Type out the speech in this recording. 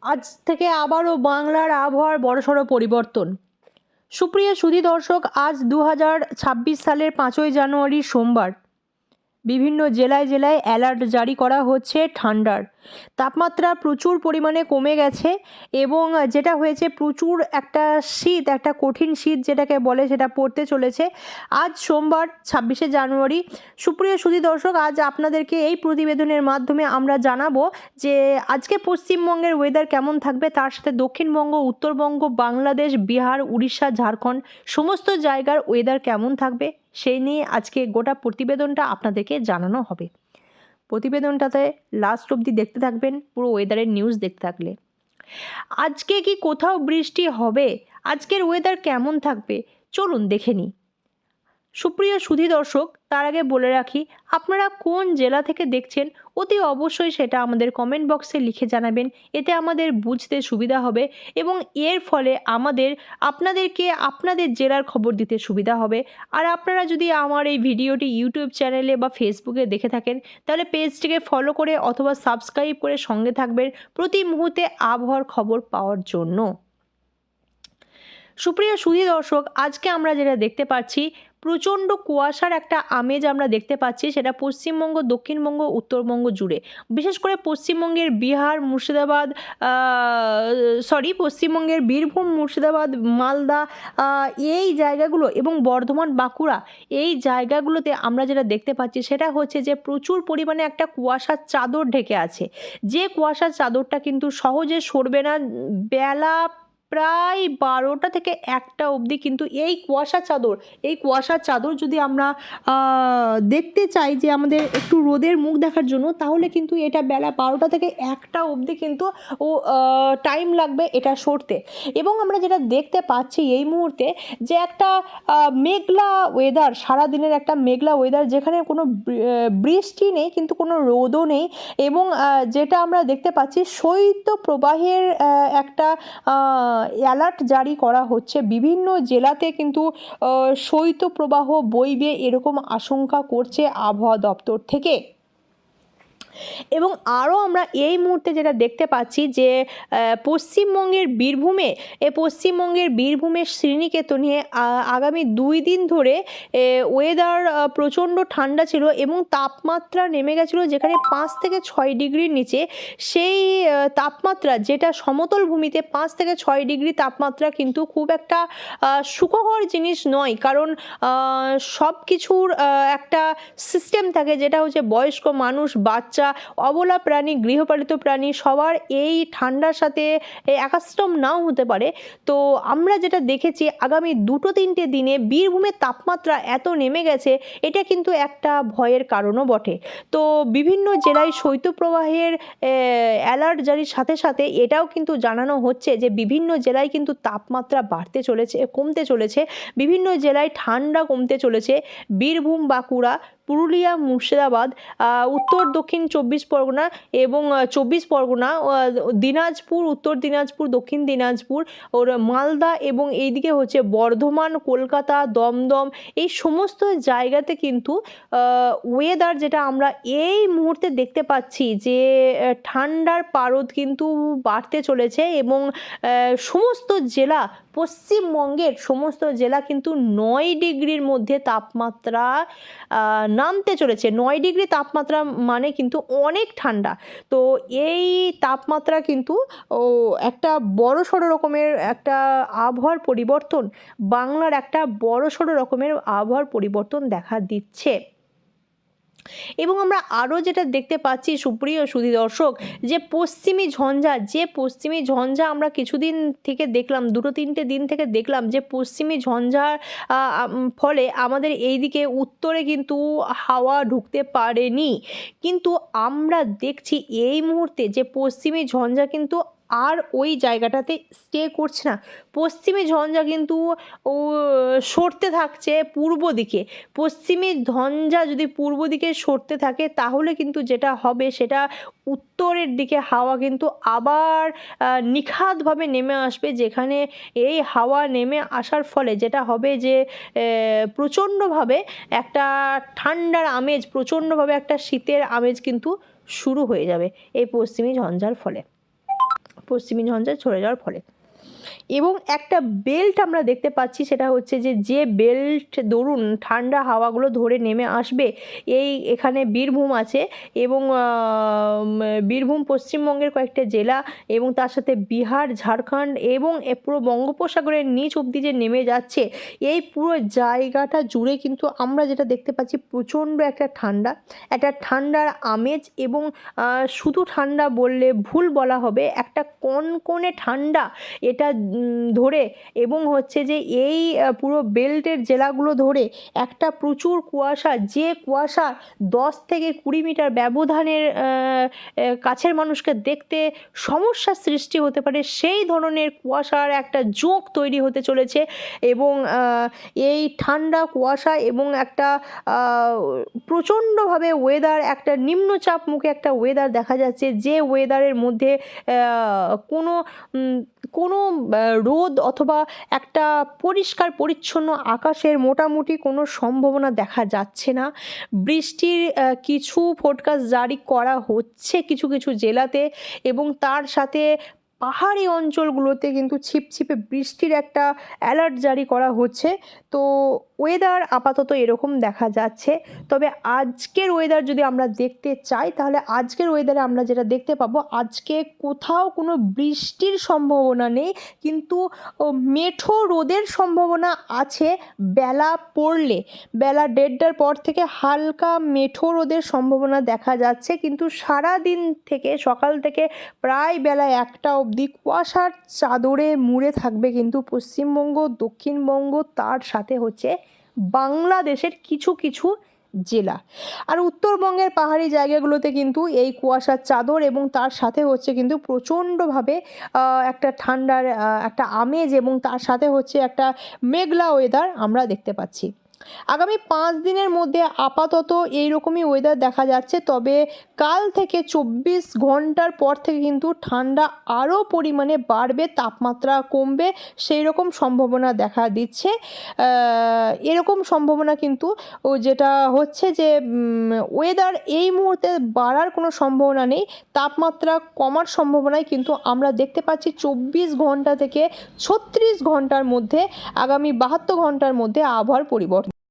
আজ থেকে আবারও বাংলার আবহাওয়ার বড়সড় পরিবর্তন। সুপ্রিয় সুধী দর্শক, আজ 2026 সালের 5ই জানুয়ারি সোমবার। বিভিন্ন জেলায় জেলায় অ্যালার্ট জারি করা হচ্ছে ঠান্ডার। তাপমাত্রা প্রচুর পরিমাণে কমে গেছে এবং যেটা হয়েছে প্রচুর একটা শীত, একটা কঠিন শীত যেটাকে বলে, সেটা পড়তে চলেছে আজ সোমবার 26শে জানুয়ারি। সুপ্রিয় সুধী দর্শক, আজ আপনাদেরকে এই প্রতিবেদনের মাধ্যমে আমরা জানাবো যে আজকে পশ্চিমবঙ্গের ওয়েদার কেমন থাকবে, তার সাথে দক্ষিণবঙ্গ, উত্তরবঙ্গ, বাংলাদেশ, বিহার, উড়িষ্যা, ঝাড়খণ্ড সমস্ত জায়গার ওয়েদার কেমন থাকবে সেই নিয়ে আজকে গোটা প্রতিবেদনটা আপনাদেরকে জানানো হবে। প্রতিবেদনটাতে লাস্ট অবধি দেখতে থাকবেন, পুরো ওয়েদারের নিউজ দেখতে থাকলে। আজকে কি কোথাও বৃষ্টি হবে? আজকের ওয়েদার কেমন থাকবে চলুন দেখে নিই। সুপ্রিয় সুধী দর্শক, তার আগে বলে রাখি, আপনারা কোন জেলা থেকে দেখছেন অতি অবশ্যই সেটা আমাদের কমেন্ট বক্সে লিখে জানাবেন। এতে আমাদের বুঝতে সুবিধা হবে এবং এর ফলে আপনাদেরকে আপনাদের জেলার খবর দিতে সুবিধা হবে। আর আপনারা যদি আমার এই ভিডিওটি ইউটিউব চ্যানেলে বা ফেসবুকে দেখে থাকেন, তাহলে পেজটিকে ফলো করে অথবা সাবস্ক্রাইব করে সঙ্গে থাকবেন প্রতি মুহূর্তে আবহাওয়ার খবর পাওয়ার জন্য। সুপ্রিয় সুধী দর্শক, আজকে আমরা যেটা দেখতে পাচ্ছি, প্রচণ্ড কুয়াশার একটা আমেজ আমরা দেখতে পাচ্ছি, সেটা পশ্চিমবঙ্গ, দক্ষিণবঙ্গ, উত্তরবঙ্গ জুড়ে। বিশেষ করে পশ্চিমবঙ্গের বিহার, মুর্শিদাবাদ, পশ্চিমবঙ্গের বীরভূম, মুর্শিদাবাদ, মালদা, এই জায়গাগুলো এবং বর্ধমান, বাঁকুড়া, এই জায়গাগুলোতে আমরা যেটা দেখতে পাচ্ছি সেটা হচ্ছে যে প্রচুর পরিমাণে একটা কুয়াশার চাদর ঢেকে আছে। যে কুয়াশার চাদরটা কিন্তু সহজে সরবে না। বেলা প্রায় 12টা থেকে 1টা অবধি কিন্তু এই কুয়াশার চাদর যদি আমরা দেখতে চাই যে আমাদের একটু রোদের মুখ দেখার জন্য, তাহলে কিন্তু এটা বেলা 12টা থেকে 1টা অবধি কিন্তু টাইম লাগবে এটা সরতে। এবং আমরা যেটা দেখতে পাচ্ছি এই মুহূর্তে যে একটা মেঘলা ওয়েদার, সারাদিনের একটা মেঘলা ওয়েদার, যেখানে কোনো বৃষ্টি নেই কিন্তু কোনো রোদও নেই। এবং যেটা আমরা দেখতে পাচ্ছি, শৈত্যপ্রবাহের একটা অ্যালার্ট জারি করা হচ্ছে। বিভিন্ন জেলাতে কিন্তু শৈত্যপ্রবাহ বইবে এরকম আশঙ্কা করছে আবহাওয়া দপ্তর থেকে। এবং আরও আমরা এই মুহূর্তে যেটা দেখতে পাচ্ছি যে পশ্চিমবঙ্গের বীরভূমের শ্রীনিকেতনে আগামী 2 দিন ধরে ওয়েদার প্রচণ্ড ঠান্ডা ছিল এবং তাপমাত্রা নেমে গেছিলো যেখানে 5 থেকে 6 ডিগ্রির নিচে। সেই তাপমাত্রা, যেটা সমতল ভূমিতে 5 থেকে 6 ডিগ্রি তাপমাত্রা কিন্তু খুব একটা সুখকর জিনিস নয়, কারণ সব কিছুর একটা সিস্টেম থাকে, যেটা হচ্ছে বয়স্ক মানুষ, বাচ্চা, অবলা প্রাণী, গৃহপালিত প্রাণী সবার এই ঠান্ডার সাথে অ্যাকাস্টম নাও হতে পারে। তো আমরা যেটা দেখেছি আগামী 2-3টে দিনে বীরভূমের তাপমাত্রা এত নেমে গেছে, এটা কিন্তু একটা ভয়ের কারণও বটে। তো বিভিন্ন জেলায় শৈত্যপ্রবাহের অ্যালার্ট জারির সাথে সাথে এটাও কিন্তু জানানো হচ্ছে যে বিভিন্ন জেলায় কিন্তু তাপমাত্রা কমতে চলেছে, বিভিন্ন জেলায় ঠান্ডা কমতে চলেছে। বীরভূম, বাঁকুড়া, পুরুলিয়া, মুর্শিদাবাদ, উত্তর দক্ষিণ 24 পরগনা এবং 24 পরগনা, দিনাজপুর, উত্তর দিনাজপুর, দক্ষিণ দিনাজপুর, মালদা এবং এইদিকে হচ্ছে বর্ধমান, কলকাতা, দমদম, এই সমস্ত জায়গাতে কিন্তু ওয়েদার, যেটা আমরা এই মুহূর্তে দেখতে পাচ্ছি যে ঠান্ডার পারদ কিন্তু বাড়তে চলেছে। এবং পশ্চিমবঙ্গের সমস্ত জেলা কিন্তু 9 ডিগ্রির মধ্যে তাপমাত্রা নামতে চলেছে। 9 ডিগ্রি তাপমাত্রা মানে কিন্তু অনেক ঠান্ডা। তো এই তাপমাত্রা কিন্তু একটা বড়সড় রকমের একটা আবহাওয়ার পরিবর্তন, বাংলার একটা বড়সড় রকমের আবহাওয়ার পরিবর্তন দেখা দিচ্ছে। এবং আমরা আরও যেটা দেখতে পাচ্ছি সুপ্রিয় সুধী দর্শক, যে পশ্চিমী ঝঞ্ঝা আমরা কিছুদিন থেকে দেখলাম, 2-3টে দিন থেকে দেখলাম যে পশ্চিমী ঝঞ্ঝার ফলে আমাদের এইদিকে উত্তরে কিন্তু হাওয়া ঢুকতে পারেনি। কিন্তু আমরা দেখছি এই মুহূর্তে যে পশ্চিমী ঝঞ্ঝা কিন্তু আর ওই জায়গাটাতে স্টে করছে না। পশ্চিমী ঝঞ্ঝা কিন্তু সরতে থাকছে পূর্ব দিকে। পশ্চিমী ঝঞ্ঝা যদি পূর্ব দিকে সরতে থাকে, তাহলে কিন্তু যেটা হবে সেটা উত্তরের দিকে হাওয়া কিন্তু আবার নিখাতভাবে নেমে আসবে, যেখানে এই হাওয়া নেমে আসার ফলে যেটা হবে যে প্রচণ্ডভাবে একটা ঠান্ডার আমেজ, প্রচণ্ডভাবে একটা শীতের আমেজ কিন্তু শুরু হয়ে যাবে এই পশ্চিমী ঝঞ্ঝার ফলে। পশ্চিমী ঝঞ্ঝা সরে যাওয়ার ফলে। এবং একটা বেল্ট আমরা দেখতে পাচ্ছি, সেটা হচ্ছে যে বেল্ট দরুন ঠান্ডা হাওয়াগুলো ধরে নেমে আসবে এখানে বীরভূম আছে, এবং বীরভূম পশ্চিমবঙ্গের কয়েকটা জেলা এবং তার সাথে বিহার, ঝাড়খণ্ড এবং পুরো বঙ্গোপসাগরের নিচ অবধি যে নেমে যাচ্ছে, এই পুরো জায়গাটা জুড়ে কিন্তু আমরা যেটা দেখতে পাচ্ছি প্রচণ্ড একটা ঠান্ডার আমেজ। এবং শুধু ঠান্ডা বললে ভুল বলা হবে, একটা কনকনে ঠান্ডা এটা ধরে, এবং হচ্ছে যে এই পুরো বেল্টের জেলাগুলো ধরে একটা প্রচুর কুয়াশা, যে কুয়াশা 10 থেকে 20 মিটার ব্যবধানের কাছের মানুষকে দেখতে সমস্যার সৃষ্টি হতে পারে, সেই ধরনের কুয়াশার একটা জোঁক তৈরি হতে চলেছে। এবং এই ঠান্ডা কুয়াশা এবং একটা প্রচণ্ডভাবে ওয়েদার, একটা নিম্নচাপ মুখে একটা ওয়েদার দেখা যাচ্ছে, যে ওয়েদারের মধ্যে কোনো রোদ অথবা একটা পরিষ্কার পরিচ্ছন্ন আকাশের মোটামুটি কোনো সম্ভাবনা দেখা যাচ্ছে না। বৃষ্টির কিছু ফোরকাস্ট জারি করা হচ্ছে কিছু কিছু জেলাতে, এবং তার সাথে পাহাড়ি অঞ্চলগুলোতে কিন্তু ছিপছিপে বৃষ্টির একটা অ্যালার্ট জারি করা হচ্ছে। তো ওয়েদার আপাতত এরকম দেখা যাচ্ছে। তবে আজকের ওয়েদার যদি আমরা দেখতে চাই, তাহলে আজকের ওয়েদারে আমরা যেটা দেখতে পাবো, আজকে কোথাও কোনো বৃষ্টির সম্ভাবনা নেই, কিন্তু মেঠো রোদের সম্ভাবনা আছে। বেলা পড়লে, বেলা 1:30টার পর থেকে হালকা মেঠো রোদের সম্ভাবনা দেখা যাচ্ছে, কিন্তু সারা দিন থেকে সকাল থেকে প্রায় বেলা 1টা অবধি কুয়াশার চাদরে মুড়ে থাকবে কিন্তু পশ্চিমবঙ্গ, দক্ষিণবঙ্গ, তার সাথে হচ্ছে বাংলাদেশের কিছু কিছু জেলা। আর উত্তরবঙ্গের পাহাড়ি জায়গাগুলোতে কিন্তু এই কুয়াশার চাদর এবং তার সাথে হচ্ছে কিন্তু প্রচণ্ডভাবে একটা ঠান্ডার একটা আমেজ, এবং তার সাথে হচ্ছে একটা মেঘলা ওয়েদার আমরা দেখতে পাচ্ছি। আগামী 5 দিনের মধ্যে আপাতত এইরকমই ওয়েদার দেখা যাচ্ছে। তবে কাল থেকে 24 ঘন্টার পর থেকে কিন্তু ঠান্ডা আরও পরিমাণে বাড়বে, তাপমাত্রা কমবে, সেই রকম সম্ভাবনা দেখা দিচ্ছে। এরকম সম্ভাবনা কিন্তু যেটা হচ্ছে যে ওয়েদার এই মুহূর্তে বাড়ার কোনো সম্ভাবনা নেই, তাপমাত্রা কমার সম্ভাবনাই কিন্তু আমরা দেখতে পাচ্ছি 24 ঘন্টা থেকে 36 ঘন্টার মধ্যে, আগামী 72 ঘন্টার মধ্যে আবহাওয়ার পরিবর্তন।